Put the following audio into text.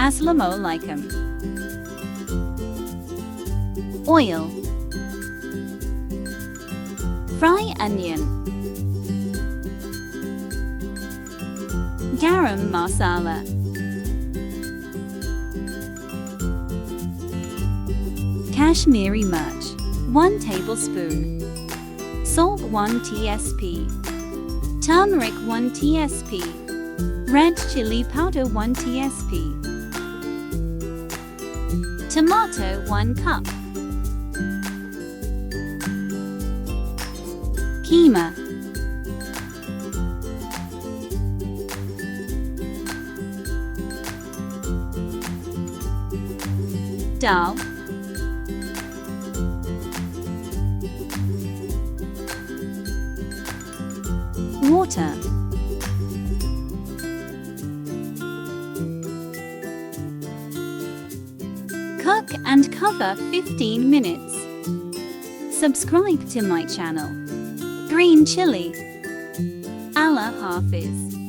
Assalamu alaikum. Oil. Fry onion. Garam masala. Kashmiri mirch, 1 tablespoon. Salt 1 tsp. Turmeric 1 tsp. Red chili powder 1 tsp. Tomato 1 cup. Keema. Dal. Water. Cook and cover 15 minutes. Subscribe to my channel. Green chili. Allah Hafiz.